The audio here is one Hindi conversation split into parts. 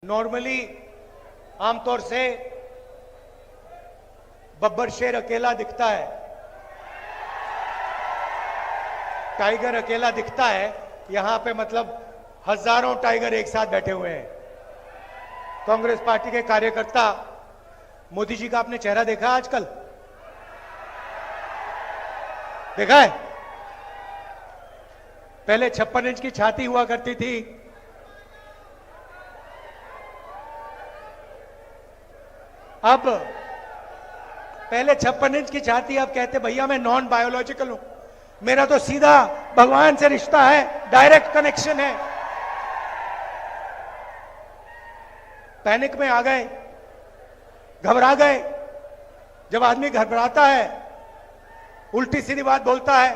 नॉर्मली आमतौर से बब्बर शेर अकेला दिखता है, टाइगर अकेला दिखता है। यहां पे मतलब हजारों टाइगर एक साथ बैठे हुए हैं। कांग्रेस पार्टी के कार्यकर्ता, मोदी जी का आपने चेहरा देखा आजकल? देखा है? पहले 56 इंच की छाती हुआ करती थी, अब पहले 56 इंच की छाती, अब कहते भैया मैं नॉन बायोलॉजिकल हूं, मेरा तो सीधा भगवान से रिश्ता है, डायरेक्ट कनेक्शन है। पैनिक में आ गए, घबरा गए। जब आदमी घबराता है, उल्टी सीधी बात बोलता है।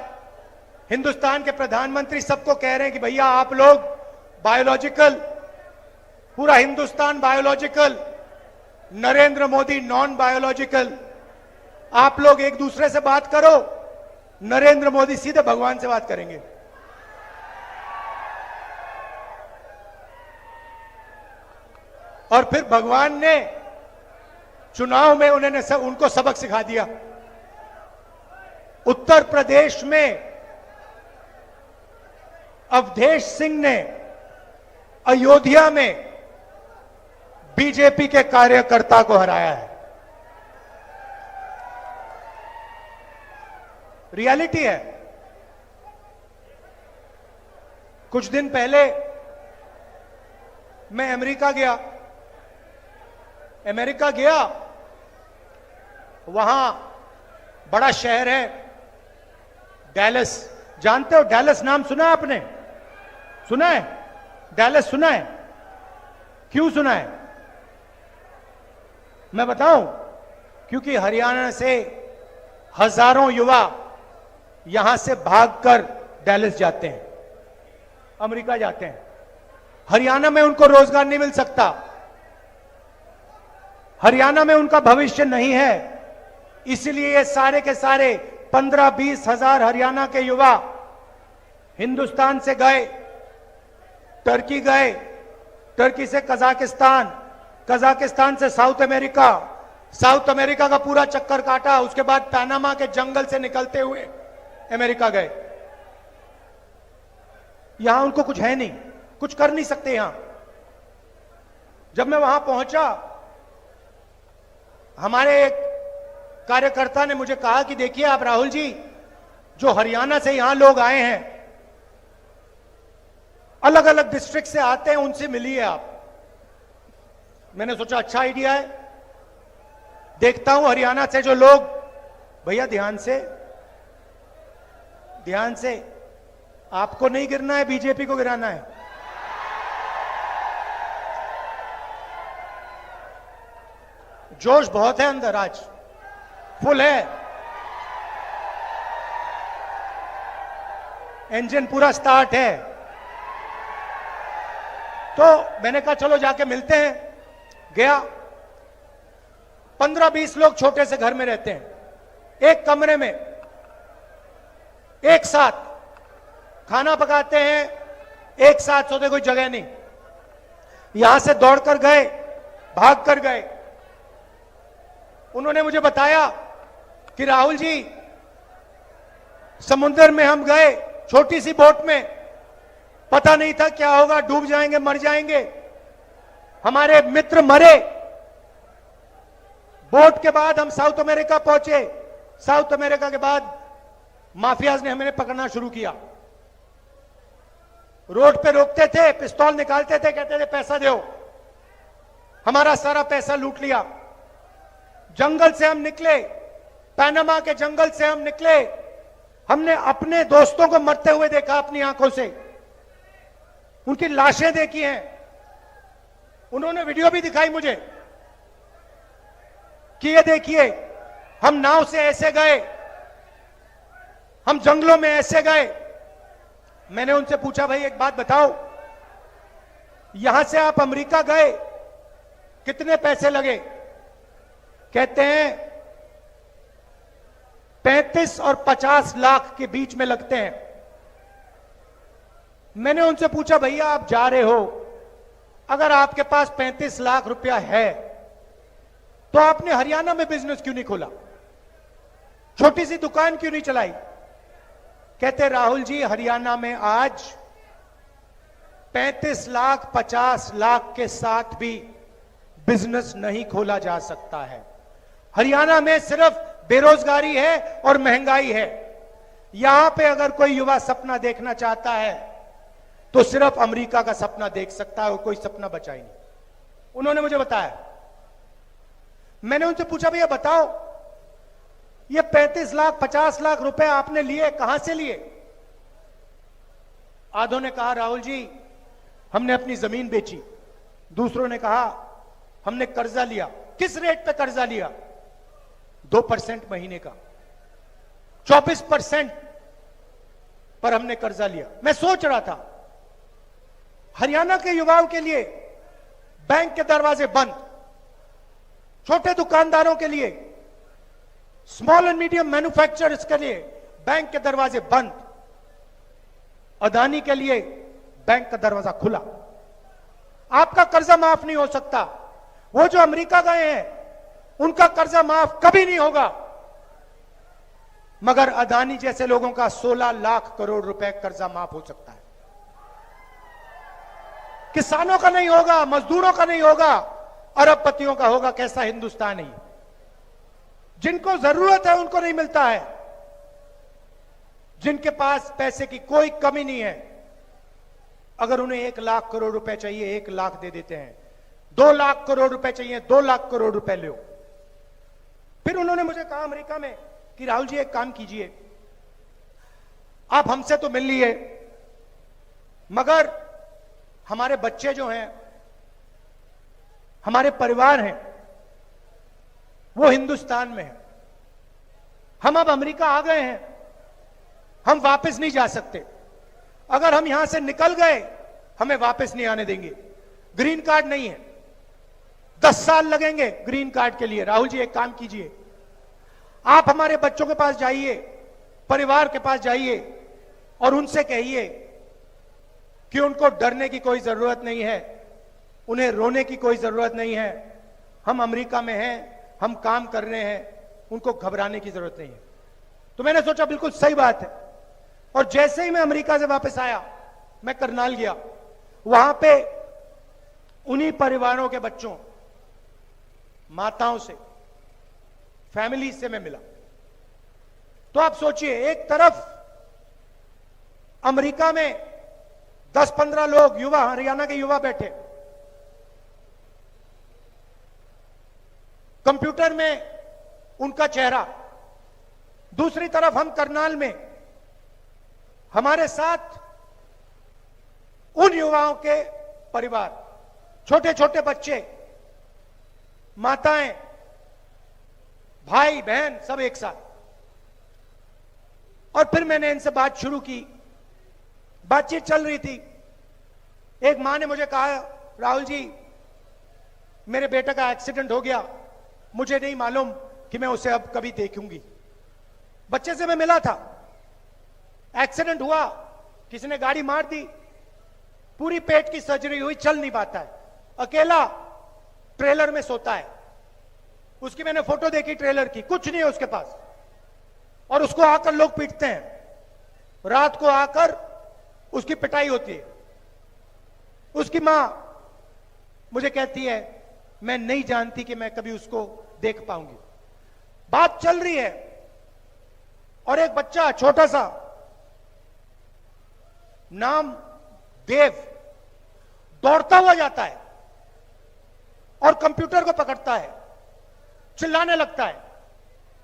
हिंदुस्तान के प्रधानमंत्री सबको कह रहे हैं कि भैया आप लोग बायोलॉजिकल, पूरा Hindustan biological, Narendra Modi non biological. आप लोग एक दूसरे से बात करो, नरेंद्र मोदी सीधे भगवान से बात करेंगे। और फिर भगवान ने चुनाव में उनको सबक सिखा दिया। उत्तर प्रदेश में अवधेश सिंह ने अयोध्या में बीजेपी के कार्यकर्ता को हराया है। रियलिटी है। कुछ दिन पहले मैं अमेरिका गया। वहां बड़ा शहर है डैलस। जानते हो डैलस? नाम सुना है आपने? सुना है? डैलस सुना है? क्यों सुना है? मैं बताऊं, क्योंकि हरियाणा से हजारों युवा यहां से भागकर डैलस जाते हैं, अमेरिका जाते हैं। हरियाणा में उनको रोजगार नहीं मिल सकता, हरियाणा में उनका भविष्य नहीं है। इसलिए ये सारे के सारे 15-20 हजार हरियाणा के युवा हिंदुस्तान से गए, टर्की गए, टर्की से कजाकिस्तान, कजाकिस्तान से साउथ अमेरिका, साउथ अमेरिका का पूरा चक्कर काटा, उसके बाद पनामा के जंगल से निकलते हुए अमेरिका गए। यहां उनको कुछ है नहीं, कुछ कर नहीं सकते यहां। जब मैं वहां पहुंचा, हमारे एक कार्यकर्ता ने मुझे कहा कि देखिए आप राहुल जी, जो हरियाणा से यहां लोग आए हैं, अलग अलग डिस्ट्रिक्ट से आते हैं, उनसे मिलिए आप। मैंने सोचा अच्छा आइडिया है, देखता हूं हरियाणा से जो लोग। भैया ध्यान से, आपको नहीं गिरना है, बीजेपी को गिराना है। जोश बहुत है अंदर, आज फुल है, इंजन पूरा स्टार्ट है। तो मैंने कहा चलो जाके मिलते हैं। गया, 15-20 लोग छोटे से घर में रहते हैं, एक कमरे में एक साथ खाना पकाते हैं, एक साथ सोते, कोई जगह नहीं। यहां से दौड़कर गए, भाग कर गए। उन्होंने मुझे बताया कि राहुल जी, समुद्र में हम गए छोटी सी बोट में, पता नहीं था क्या होगा, डूब जाएंगे, मर जाएंगे। हमारे मित्र मरे। बोट के बाद हम साउथ अमेरिका पहुंचे। साउथ अमेरिका के बाद माफियाज ने हमें पकड़ना शुरू किया। रोड पे रोकते थे, पिस्तौल निकालते थे, कहते थे पैसा दो। हमारा सारा पैसा लूट लिया। जंगल से हम निकले, पनामा के जंगल से हम निकले। हमने अपने दोस्तों को मरते हुए देखा अपनी आंखों से, उनकी लाशें देखी हैं। उन्होंने वीडियो भी दिखाई मुझे कि ये देखिए, हम नाव से ऐसे गए, हम जंगलों में ऐसे गए। मैंने उनसे पूछा भाई एक बात बताओ, यहां से आप अमेरिका गए, कितने पैसे लगे? कहते हैं 35 और 50 लाख के बीच में लगते हैं। मैंने उनसे पूछा भैया आप जा रहे हो, अगर आपके पास 35 लाख रुपया है तो आपने हरियाणा में बिजनेस क्यों नहीं खोला? छोटी सी दुकान क्यों नहीं चलाई? कहते राहुल जी हरियाणा में आज 35 लाख 50 लाख के साथ भी बिजनेस नहीं खोला जा सकता है। हरियाणा में सिर्फ बेरोजगारी है और महंगाई है। यहां पे अगर कोई युवा सपना देखना चाहता है तो सिर्फ अमेरिका का सपना देख सकता है और कोई सपना बचा ही नहीं। उन्होंने मुझे बताया, मैंने उनसे पूछा भैया बताओ ये 35 लाख 50 लाख रुपए आपने लिए कहां से लिए? आधों ने कहा राहुल जी हमने अपनी जमीन बेची। दूसरों ने कहा हमने कर्जा लिया। किस रेट पे कर्जा लिया? 2% महीने का, 24% पर हमने कर्जा लिया। मैं सोच रहा था हरियाणा के युवाओं के लिए बैंक के दरवाजे बंद, छोटे दुकानदारों के लिए, स्मॉल एंड मीडियम मैन्युफैक्चरर्स के लिए बैंक के दरवाजे बंद, अदानी के लिए बैंक का दरवाजा खुला। आपका कर्जा माफ नहीं हो सकता। वो जो अमेरिका गए हैं उनका कर्जा माफ कभी नहीं होगा, मगर अदानी जैसे लोगों का 16 लाख करोड़ रुपए कर्जा माफ हो सकता है। किसानों का नहीं होगा, मजदूरों का नहीं होगा, अरबपतियों का होगा। कैसा हिंदुस्तान है? जिनको जरूरत है उनको नहीं मिलता है। जिनके पास पैसे की कोई कमी नहीं है, अगर उन्हें 1 लाख करोड़ रुपए चाहिए 1 लाख दे देते हैं। 2 लाख करोड़ रुपए चाहिए 2 लाख करोड़ रुपए लो। फिर उन्होंने मुझे कहा अमेरिका में कि राहुल जी एक काम कीजिए, आप हमसे तो मिल लिए मगर हमारे बच्चे जो हैं, हमारे परिवार हैं, वो हिंदुस्तान में है। हम अब अमेरिका आ गए हैं, हम वापस नहीं जा सकते। अगर हम यहां से निकल गए हमें वापस नहीं आने देंगे। ग्रीन कार्ड नहीं है, 10 साल लगेंगे ग्रीन कार्ड के लिए। राहुल जी एक काम कीजिए, आप हमारे बच्चों के पास जाइए, परिवार के पास जाइए और उनसे कहिए कि उनको डरने की कोई जरूरत नहीं है, उन्हें रोने की कोई जरूरत नहीं है। हम अमेरिका में हैं, हम काम कर रहे हैं, उनको घबराने की जरूरत नहीं है। तो मैंने सोचा बिल्कुल सही बात है। और जैसे ही मैं अमेरिका से वापस आया, मैं करनाल गया। वहां पे उन्हीं परिवारों के बच्चों, माताओं से, फैमिली से मैं मिला। तो आप सोचिए, एक तरफ अमेरिका में 10-15 लोग युवा, हरियाणा के युवा बैठे, कंप्यूटर में उनका चेहरा। दूसरी तरफ हम करनाल में, हमारे साथ उन युवाओं के परिवार, छोटे छोटे बच्चे, माताएं, भाई बहन, सब एक साथ। और फिर मैंने इनसे बात शुरू की। बातचीत चल रही थी। एक मां ने मुझे कहा राहुल जी मेरे बेटे का एक्सीडेंट हो गया, मुझे नहीं मालूम कि मैं उसे अब कभी देखूंगी। बच्चे से मैं मिला था, एक्सीडेंट हुआ, किसी ने गाड़ी मार दी, पूरी पेट की सर्जरी हुई, चल नहीं पाता है, अकेला ट्रेलर में सोता है। उसकी मैंने फोटो देखी ट्रेलर की, कुछ नहीं है उसके पास, और उसको आकर लोग पीटते हैं। रात को आकर उसकी पिटाई होती है। उसकी मां मुझे कहती है मैं नहीं जानती कि मैं कभी उसको देख पाऊंगी। बात चल रही है और एक बच्चा छोटा सा, नाम देव, दौड़ता हुआ जाता है और कंप्यूटर को पकड़ता है, चिल्लाने लगता है,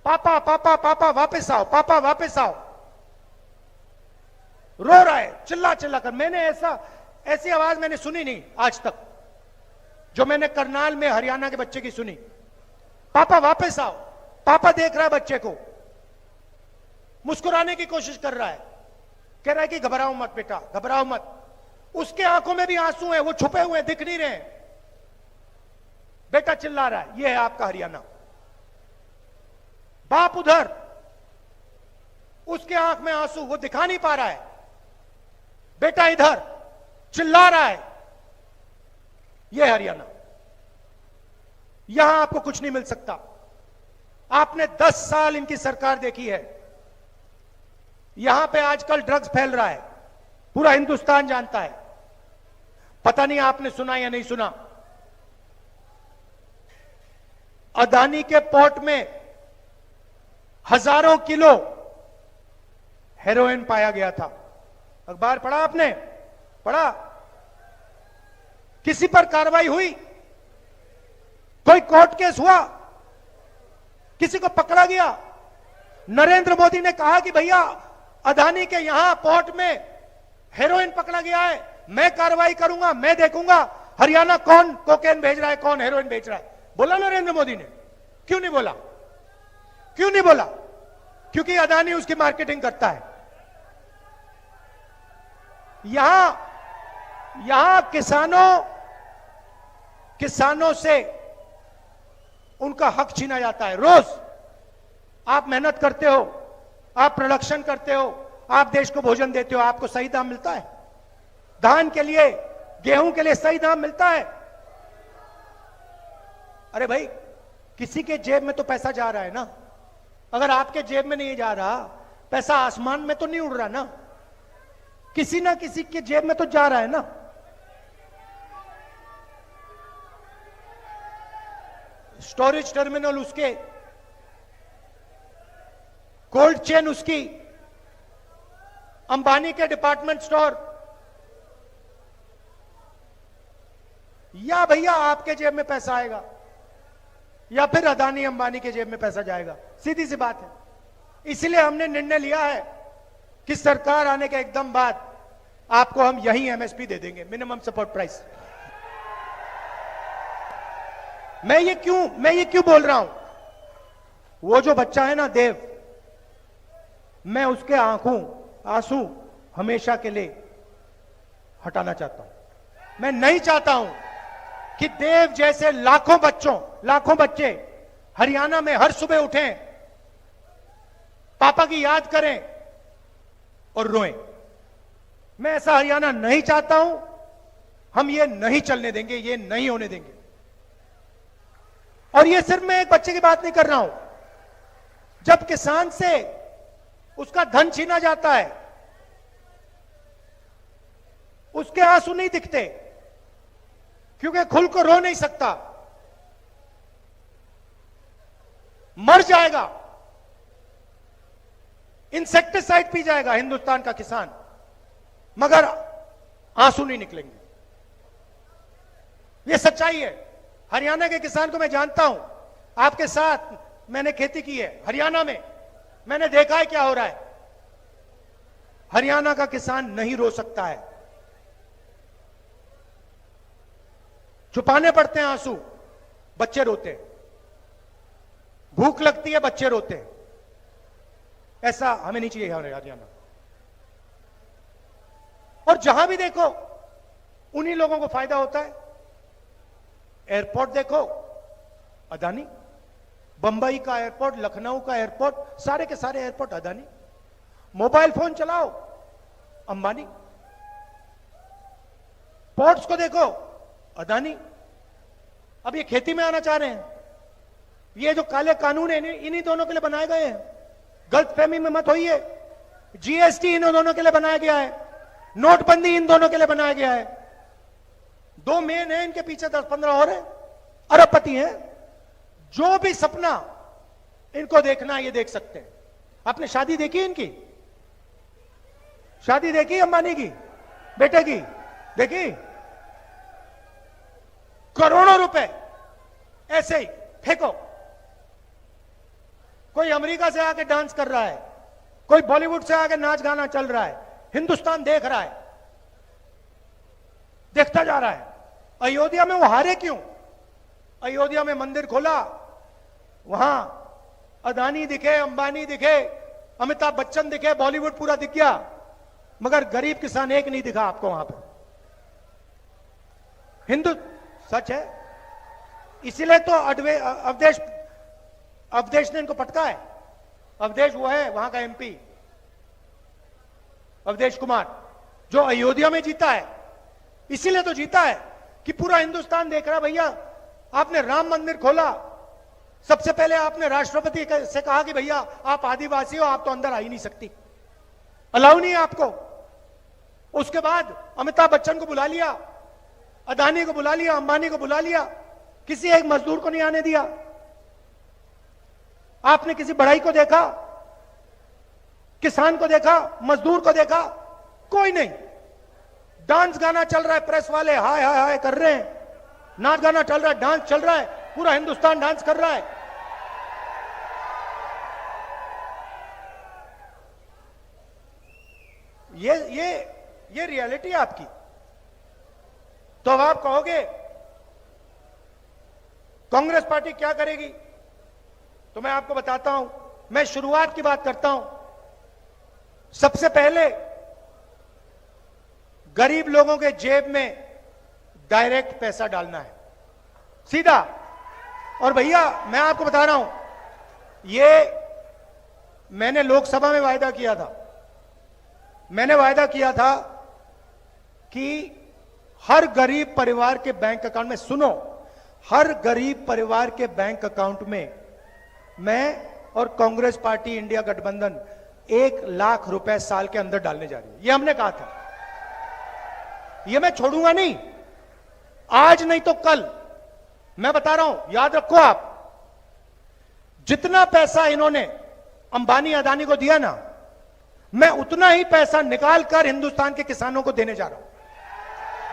पापा पापा पापा वापस आओ, पापा वापस आओ। रो रहा है चिल्ला चिल्ला कर। मैंने ऐसी आवाज मैंने सुनी नहीं आज तक जो मैंने करनाल में हरियाणा के बच्चे की सुनी। पापा वापस आओ। पापा देख रहा है बच्चे को, मुस्कुराने की कोशिश कर रहा है, कह रहा है कि घबराओ मत बेटा, घबराओ मत। उसके आंखों में भी आंसू हैं, वो छुपे हुए हैं, दिख नहीं रहे हैं। बेटा चिल्ला रहा है। ये है आपका हरियाणा। बाप उधर, उसके आंख में आंसू, वो दिखा नहीं पा रहा है। बेटा इधर चिल्ला रहा है। यह हरियाणा, यहां आपको कुछ नहीं मिल सकता। आपने 10 साल इनकी सरकार देखी है। यहां पे आजकल ड्रग्स फैल रहा है, पूरा हिंदुस्तान जानता है। पता नहीं आपने सुना या नहीं सुना, अदानी के पोर्ट में हजारों किलो हेरोइन पाया गया था। अखबार पढ़ा आपने? पढ़ा? किसी पर कार्रवाई हुई? कोई कोर्ट केस हुआ? किसी को पकड़ा गया? नरेंद्र मोदी ने कहा कि भैया अदानी के यहां पोर्ट में हेरोइन पकड़ा गया है, मैं कार्रवाई करूंगा, मैं देखूंगा हरियाणा कौन कोकेन भेज रहा है, कौन हेरोइन भेज रहा है। बोला नरेंद्र मोदी ने? क्यों नहीं बोला? क्यों नहीं बोला? क्योंकि अदानी उसकी मार्केटिंग करता है। यहां किसानों से उनका हक छीना जाता है। रोज आप मेहनत करते हो, आप प्रोडक्शन करते हो, आप देश को भोजन देते हो, आपको सही दाम मिलता है? धान के लिए, गेहूं के लिए सही दाम मिलता है? अरे भाई, किसी के जेब में तो पैसा जा रहा है ना। अगर आपके जेब में नहीं जा रहा, पैसा आसमान में तो नहीं उड़ रहा ना, किसी ना किसी के जेब में तो जा रहा है ना। स्टोरेज टर्मिनल उसके, कोल्ड चेन उसकी, अंबानी के डिपार्टमेंट स्टोर, या भैया आपके जेब में पैसा आएगा या फिर अदानी अंबानी के जेब में पैसा जाएगा। सीधी सी बात है। इसलिए हमने निर्णय लिया है कि सरकार आने के एकदम बाद आपको हम यही एमएसपी दे देंगे, मिनिमम सपोर्ट प्राइस। मैं ये क्यों बोल रहा हूं? वो जो बच्चा है ना देव, मैं उसके आंसू हमेशा के लिए हटाना चाहता हूं। मैं नहीं चाहता हूं कि देव जैसे लाखों बच्चे हरियाणा में हर सुबह उठें, पापा की याद करें और रोएं। मैं ऐसा हरियाणा नहीं चाहता हूं। हम ये नहीं चलने देंगे, ये नहीं होने देंगे। और ये सिर्फ मैं एक बच्चे की बात नहीं कर रहा हूं। जब किसान से उसका धन छीना जाता है, उसके आंसू नहीं दिखते, क्योंकि खुल को रो नहीं सकता, मर जाएगा, इंसेक्टिसाइड पी जाएगा हिंदुस्तान का किसान, मगर आंसू नहीं निकलेंगे। यह सच्चाई है। हरियाणा के किसान को मैं जानता हूं, आपके साथ मैंने खेती की है हरियाणा में, मैंने देखा है क्या हो रहा है। हरियाणा का किसान नहीं रो सकता है, छुपाने पड़ते हैं आंसू, बच्चे रोते हैं, भूख लगती है, बच्चे रोते हैं। ऐसा हमें नहीं चाहिए हरियाणा। और जहां भी देखो उन्हीं लोगों को फायदा होता है। एयरपोर्ट देखो, अदानी, बंबई का एयरपोर्ट, लखनऊ का एयरपोर्ट, सारे के सारे एयरपोर्ट अदानी। मोबाइल फोन चलाओ, अंबानी। पोर्ट्स को देखो, अदानी। अब ये खेती में आना चाह रहे हैं। ये जो काले कानून है इन्हीं दोनों के लिए बनाए गए हैं। गलतफहमी में मत होइए। जीएसटी इन दोनों के लिए बनाया गया है, नोटबंदी इन दोनों के लिए बनाया गया है। दो मेन है, इनके पीछे 10-15 और है, अरबपति हैं। जो भी सपना इनको देखना है ये देख सकते हैं। आपने शादी देखी इनकी? शादी देखी अंबानी की बेटे की? देखी? करोड़ों रुपए ऐसे ही फेंको। कोई अमेरिका से आके डांस कर रहा है, कोई बॉलीवुड से आके नाच गाना चल रहा है, हिंदुस्तान देख रहा है, देखता जा रहा है। अयोध्या में वो हारे क्यों? अयोध्या में मंदिर खोला, वहां अदानी दिखे, अंबानी दिखे, अमिताभ बच्चन दिखे, बॉलीवुड पूरा दिख गया, मगर गरीब किसान एक नहीं दिखा आपको वहां पे। हिंदू सच है। इसीलिए तो अवधेश ने इनको पटका है। अवधेश वो है वहां का एमपी, अवधेश कुमार, जो अयोध्या में जीता है। इसीलिए तो जीता है कि पूरा हिंदुस्तान देख रहा भैया, आपने राम मंदिर खोला, सबसे पहले आपने राष्ट्रपति से कहा कि भैया आप आदिवासी हो, आप तो अंदर आ ही नहीं सकती, अलाउ नहीं है आपको। उसके बाद अमिताभ बच्चन को बुला लिया, अदानी को बुला लिया, अंबानी को बुला लिया, किसी एक मजदूर को नहीं आने दिया। आपने किसी बढ़ई को देखा, किसान को देखा, मजदूर को देखा? कोई नहीं। डांस गाना चल रहा है, प्रेस वाले हाय हाय हाय कर रहे हैं, नाच गाना चल रहा है, डांस चल रहा है, पूरा हिंदुस्तान डांस कर रहा है। ये रियलिटी है आपकी। तो अब आप कहोगे कांग्रेस पार्टी क्या करेगी? तो मैं आपको बताता हूं, मैं शुरुआत की बात करता हूं। सबसे पहले गरीब लोगों के जेब में डायरेक्ट पैसा डालना है, सीधा। और भैया मैं आपको बता रहा हूं, ये मैंने लोकसभा में वायदा किया था। मैंने वायदा किया था कि हर गरीब परिवार के बैंक अकाउंट में, सुनो, हर गरीब परिवार के बैंक अकाउंट में मैं और कांग्रेस पार्टी इंडिया गठबंधन 1 लाख रुपए साल के अंदर डालने जा रही है। ये हमने कहा था, ये मैं छोड़ूंगा नहीं, आज नहीं तो कल। मैं बता रहा हूं, याद रखो आप, जितना पैसा इन्होंने अंबानी अदानी को दिया ना, मैं उतना ही पैसा निकाल कर हिंदुस्तान के किसानों को देने जा रहा हूं।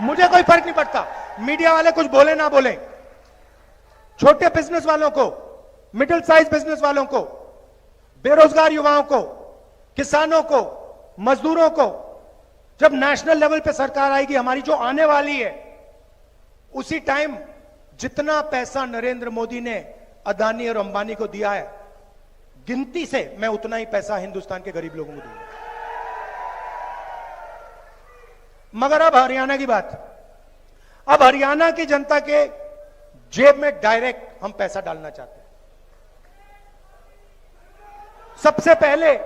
मुझे कोई फर्क नहीं पड़ता मीडिया वाले कुछ बोले ना बोले। छोटे बिजनेस वालों को, मिडिल साइज बिजनेस वालों को, बेरोजगार युवाओं को, किसानों को, मजदूरों को, जब नेशनल लेवल पे सरकार आएगी हमारी जो आने वाली है, उसी टाइम जितना पैसा नरेंद्र मोदी ने अदानी और अंबानी को दिया है, गिनती से मैं उतना ही पैसा हिंदुस्तान के गरीब लोगों को दूंगा। मगर अब हरियाणा की बात, अब हरियाणा की जनता के जेब में डायरेक्ट हम पैसा डालना चाहते हैं। सबसे पहले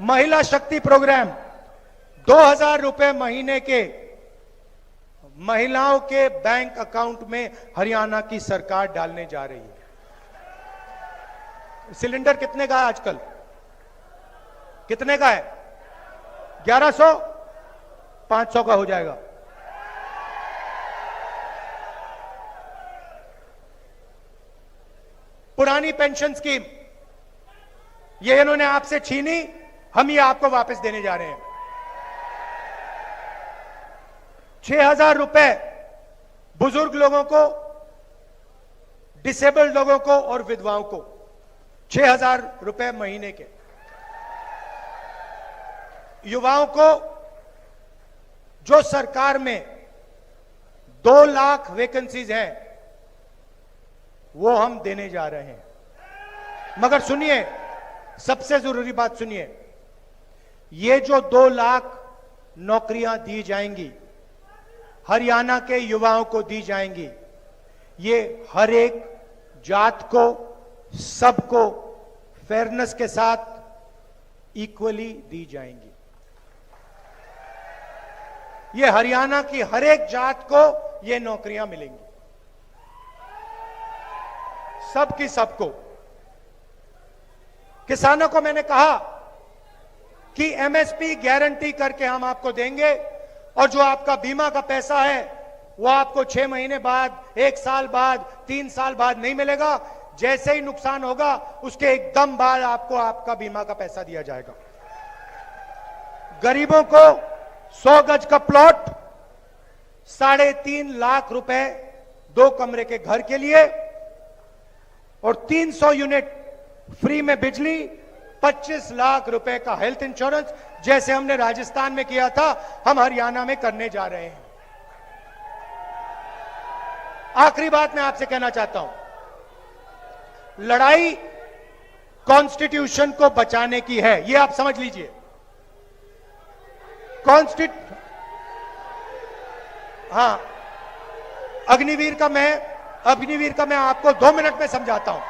महिला शक्ति प्रोग्राम, 2000 रुपए महीने के महिलाओं के बैंक अकाउंट में हरियाणा की सरकार डालने जा रही है। सिलेंडर कितने का है आजकल? कितने का है? 1100, 500 का हो जाएगा। पुरानी पेंशन स्कीम ये इन्होंने आपसे छीनी, हम ये आपको वापस देने जा रहे हैं। 6000 रुपए बुजुर्ग लोगों को, डिसेबल्ड लोगों को और विधवाओं को 6000 रुपए महीने के। युवाओं को जो सरकार में 2 लाख वैकेंसीज हैं वो हम देने जा रहे हैं। मगर सुनिए, सबसे जरूरी बात सुनिए, ये जो 2 लाख नौकरियां दी जाएंगी, हरियाणा के युवाओं को दी जाएंगी, ये हर एक जात को, सबको फेयरनेस के साथ इक्वली दी जाएंगी। ये हरियाणा की हर एक जात को ये नौकरियां मिलेंगी, सबकी सबको। किसानों को मैंने कहा कि एमएसपी गारंटी करके हम आपको देंगे, और जो आपका बीमा का पैसा है वो आपको 6 महीने बाद, 1 साल बाद, 3 साल बाद नहीं मिलेगा। जैसे ही नुकसान होगा उसके एकदम बाद आपको आपका बीमा का पैसा दिया जाएगा। गरीबों को 100 गज का प्लॉट, 3.5 लाख रुपए 2 कमरे के घर के लिए, और 300 यूनिट फ्री में बिजली, 25 लाख रुपए का हेल्थ इंश्योरेंस, जैसे हमने राजस्थान में किया था, हम हरियाणा में करने जा रहे हैं। आखिरी बात मैं आपसे कहना चाहता हूं, लड़ाई कॉन्स्टिट्यूशन को बचाने की है, यह आप समझ लीजिए। हाँ, अग्निवीर का मैं आपको 2 मिनट में समझाता हूं।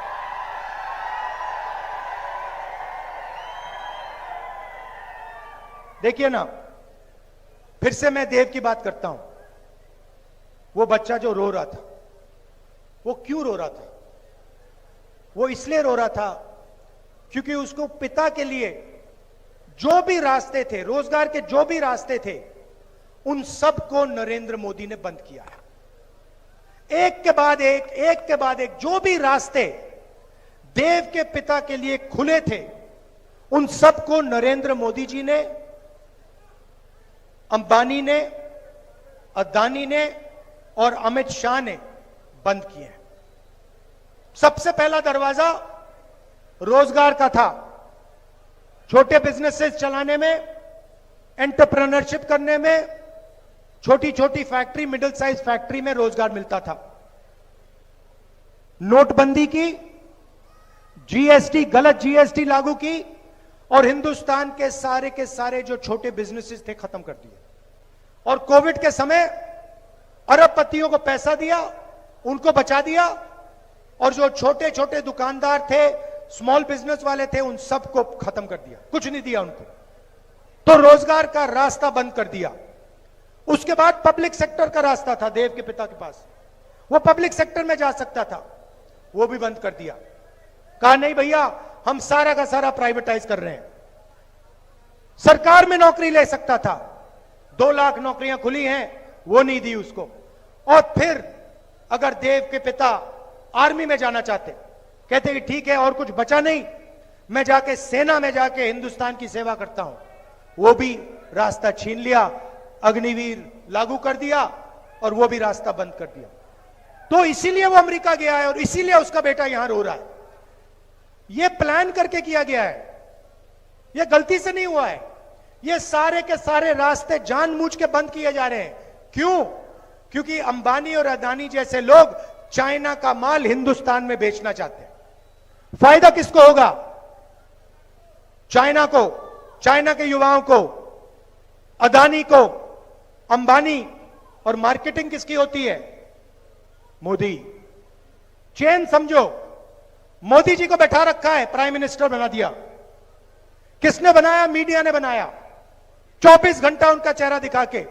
देखिए ना, फिर से मैं देव की बात करता हूं। वो बच्चा जो रो रहा था, वो क्यों रो रहा था? वो इसलिए रो रहा था क्योंकि उसको पिता के लिए जो भी रास्ते थे, रोजगार के जो भी रास्ते थे, उन सब को नरेंद्र मोदी ने बंद किया है। एक के बाद एक जो भी रास्ते देव के पिता के लिए खुले थे, उन सब को नरेंद्र मोदी जी ने, अंबानी ने, अदानी ने और अमित शाह ने बंद किए हैं। सबसे पहला दरवाजा रोजगार का था। छोटे बिजनेसेस चलाने में, एंटरप्रेन्योरशिप करने में, छोटी छोटी फैक्ट्री, मिडिल साइज फैक्ट्री में रोजगार मिलता था। नोटबंदी की, जीएसटी, गलत जीएसटी लागू की और हिंदुस्तान के सारे जो छोटे बिजनेसेस थे खत्म कर दिए। और कोविड के समय अरबपतियों को पैसा दिया, उनको बचा दिया, और जो छोटे छोटे दुकानदार थे, स्मॉल बिजनेस वाले थे, उन सबको खत्म कर दिया, कुछ नहीं दिया उनको। तो रोजगार का रास्ता बंद कर दिया। उसके बाद पब्लिक सेक्टर का रास्ता था देव के पिता के पास, वो पब्लिक सेक्टर में जा सकता था, वो भी बंद कर दिया। कहा नहीं भैया, हम सारा का सारा प्राइवेटाइज कर रहे हैं। सरकार में नौकरी ले सकता था, 2 लाख नौकरियां खुली हैं, वो नहीं दी उसको। और फिर अगर देव के पिता आर्मी में जाना चाहते, कहते कि ठीक है और कुछ बचा नहीं, मैं जाके सेना में जाके हिंदुस्तान की सेवा करता हूं, वो भी रास्ता छीन लिया, अग्निवीर लागू कर दिया और वो भी रास्ता बंद कर दिया। तो इसीलिए वो अमेरिका गया है और इसीलिए उसका बेटा यहां रो रहा है। ये प्लान करके किया गया है, ये गलती से नहीं हुआ है। ये सारे के सारे रास्ते जानबूझ के बंद किए जा रहे हैं। क्यों? क्योंकि अंबानी और अदानी जैसे लोग चाइना का माल हिंदुस्तान में बेचना चाहते हैं। फायदा किसको होगा? चाइना को, चाइना के युवाओं को, अदानी को, अंबानी। और मार्केटिंग किसकी होती है? मोदी। चेन समझो, मोदी जी को बैठा रखा है, प्राइम मिनिस्टर बना दिया। किसने बनाया? मीडिया ने बनाया। 24 घंटा उनका चेहरा दिखा के।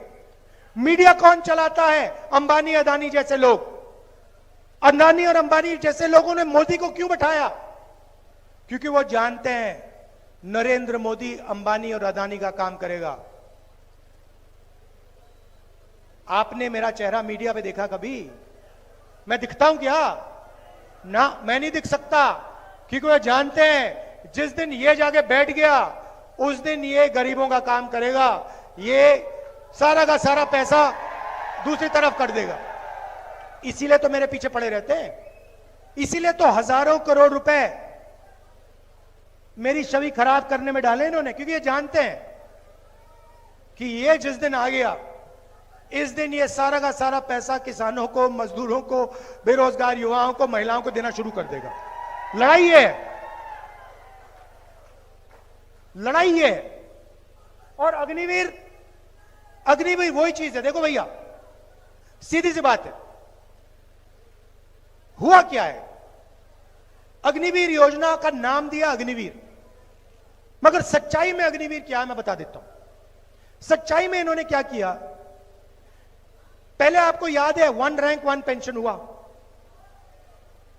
मीडिया कौन चलाता है? अंबानी अदानी जैसे लोग। अदानी और अंबानी जैसे लोगों ने मोदी को क्यों बैठाया? क्योंकि वो जानते हैं नरेंद्र मोदी अंबानी और अदानी का काम करेगा। आपने मेरा चेहरा मीडिया पे देखा कभी? मैं दिखता हूं क्या? ना, मैं नहीं दिख सकता, क्योंकि वो जानते हैं जिस दिन ये जाके बैठ गया उस दिन ये गरीबों का काम करेगा, ये सारा का सारा पैसा दूसरी तरफ कर देगा। इसीलिए तो मेरे पीछे पड़े रहते हैं, इसीलिए तो हजारों करोड़ रुपए मेरी छवि खराब करने में डाले इन्होंने, क्योंकि ये जानते हैं कि ये जिस दिन आ गया, इस दिन ये सारा का सारा पैसा किसानों को, मजदूरों को, बेरोजगार युवाओं को, महिलाओं को देना शुरू कर देगा। लड़ाई है, लड़ाई है। और अग्निवीर, अग्निवीर वही चीज है। देखो भैया, सीधी सी बात है, हुआ क्या है? अग्निवीर योजना का नाम दिया अग्निवीर, मगर सच्चाई में अग्निवीर क्या है मैं बता देता हूं। सच्चाई में इन्होंने क्या किया? पहले आपको याद है 1 रैंक 1 पेंशन हुआ,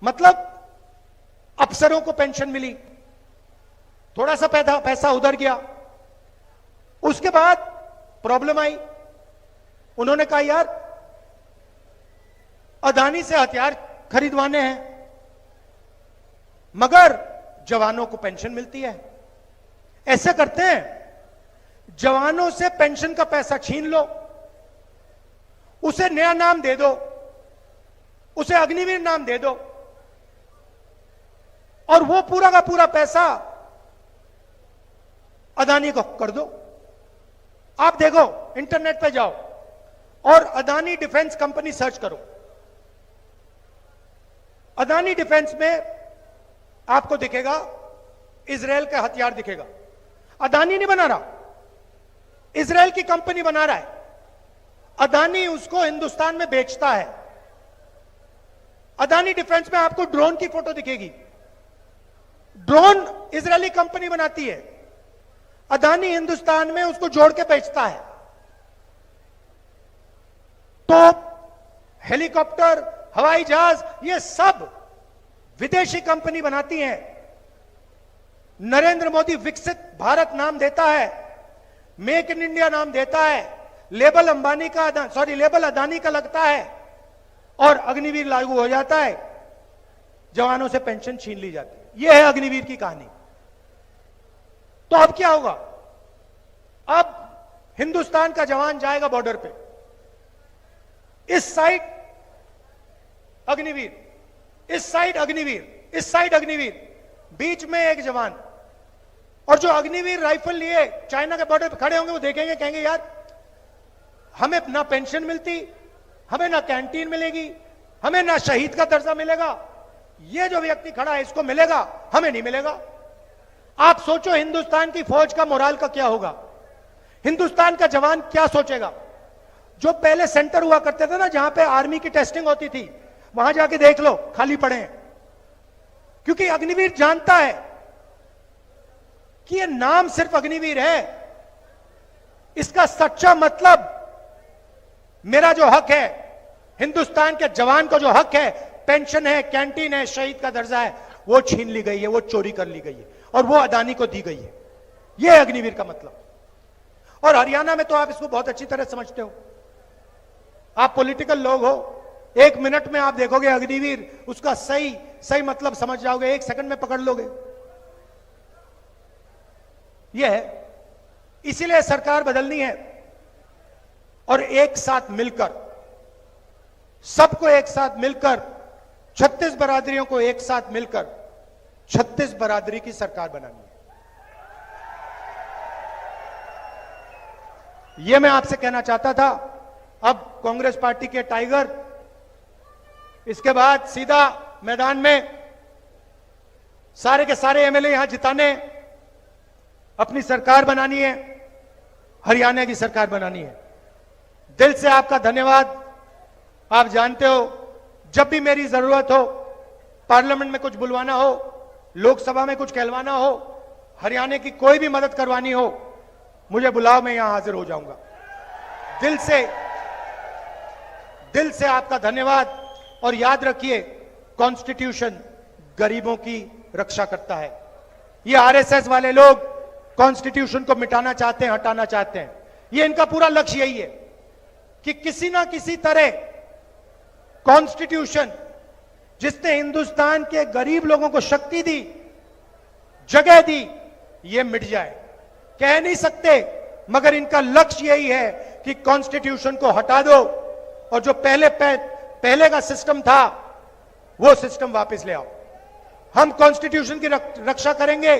मतलब अफसरों को पेंशन मिली, थोड़ा सा पैसा उधर गया। उसके बाद प्रॉब्लम आई, उन्होंने कहा यार अदानी से हथियार खरीदवाने हैं मगर जवानों को पेंशन मिलती है। ऐसे करते हैं, जवानों से पेंशन का पैसा छीन लो, उसे नया नाम दे दो, उसे अग्निवीर नाम दे दो, और वो पूरा का पूरा पैसा अदानी को कर दो। आप देखो, इंटरनेट पे जाओ और अदानी डिफेंस कंपनी सर्च करो। अदानी डिफेंस में आपको दिखेगा इजराइल का हथियार दिखेगा। अदानी नहीं बना रहा, इजराइल की कंपनी बना रहा है। अदानी उसको हिंदुस्तान में बेचता है। अदानी डिफेंस में आपको ड्रोन की फोटो दिखेगी, ड्रोन इजरायली कंपनी बनाती है, अदानी हिंदुस्तान में उसको जोड़ के बेचता है। तो हेलीकॉप्टर, हवाई जहाज, ये सब विदेशी कंपनी बनाती है। नरेंद्र मोदी विकसित भारत नाम देता है, मेक इन इंडिया नाम देता है, लेबल अंबानी का, लेबल अदानी का लगता है, और अग्निवीर लागू हो जाता है, जवानों से पेंशन छीन ली जाती है। यह है अग्निवीर की कहानी। तो अब क्या होगा? अब हिंदुस्तान का जवान जाएगा बॉर्डर पे, इस साइड अग्निवीर, इस साइड अग्निवीर, इस साइड अग्निवीर, बीच में एक जवान। और जो अग्निवीर राइफल लिए चाइना के बॉर्डर पे खड़े होंगे, वो देखेंगे, कहेंगे यार हमें ना पेंशन मिलती, हमें ना कैंटीन मिलेगी, हमें ना शहीद का दर्जा मिलेगा, ये जो व्यक्ति खड़ा है इसको मिलेगा, हमें नहीं मिलेगा। आप सोचो हिंदुस्तान की फौज का मोराल का क्या होगा, हिंदुस्तान का जवान क्या सोचेगा। जो पहले सेंटर हुआ करते थे ना, जहां पे आर्मी की टेस्टिंग होती थी, वहां जाके देख लो, खाली पड़े हैं। क्योंकि अग्निवीर जानता है कि ये नाम सिर्फ अग्निवीर है, इसका सच्चा मतलब मेरा जो हक है, हिंदुस्तान के जवान को जो हक है, पेंशन है, कैंटीन है, शहीद का दर्जा है, वो छीन ली गई है, वो चोरी कर ली गई है, और वो अदानी को दी गई है। यह है अग्निवीर का मतलब। और हरियाणा में तो आप इसको बहुत अच्छी तरह समझते हो, आप पॉलिटिकल लोग हो, 1 मिनट में आप देखोगे अग्निवीर, उसका सही मतलब समझ जाओगे, 1 सेकंड में पकड़ लोगे। यह है, इसीलिए सरकार बदलनी है, और एक साथ मिलकर, सबको एक साथ मिलकर, 36 बरादरियों को एक साथ मिलकर 36 बरादरी की सरकार बनानी है। यह मैं आपसे कहना चाहता था। अब कांग्रेस पार्टी के टाइगर, इसके बाद सीधा मैदान में सारे के सारे एमएलए यहां जिताने, अपनी सरकार बनानी है, हरियाणा की सरकार बनानी है। दिल से आपका धन्यवाद। आप जानते हो, जब भी मेरी जरूरत हो, पार्लियामेंट में कुछ बुलवाना हो, लोकसभा में कुछ कहलवाना हो, हरियाणा की कोई भी मदद करवानी हो, मुझे बुलाओ, मैं यहां हाजिर हो जाऊंगा। दिल से आपका धन्यवाद। और याद रखिए, कॉन्स्टिट्यूशन गरीबों की रक्षा करता है। ये आरएसएस वाले लोग कॉन्स्टिट्यूशन को मिटाना चाहते हैं, हटाना चाहते हैं। ये इनका पूरा लक्ष्य यही है कि किसी ना किसी तरह कॉन्स्टिट्यूशन, जिसने हिंदुस्तान के गरीब लोगों को शक्ति दी, जगह दी, ये मिट जाए। कह नहीं सकते, मगर इनका लक्ष्य यही है कि कॉन्स्टिट्यूशन को हटा दो, और जो पहले का सिस्टम था, वो सिस्टम वापस ले आओ। हम कॉन्स्टिट्यूशन की रक्षा करेंगे।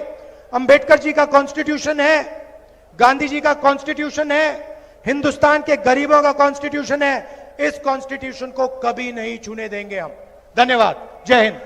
अंबेडकर जी का कॉन्स्टिट्यूशन है, गांधी जी का कॉन्स्टिट्यूशन है, हिंदुस्तान के गरीबों का कॉन्स्टिट्यूशन है। इस कॉन्स्टिट्यूशन को कभी नहीं छूने देंगे हम। धन्यवाद। जय हिंद।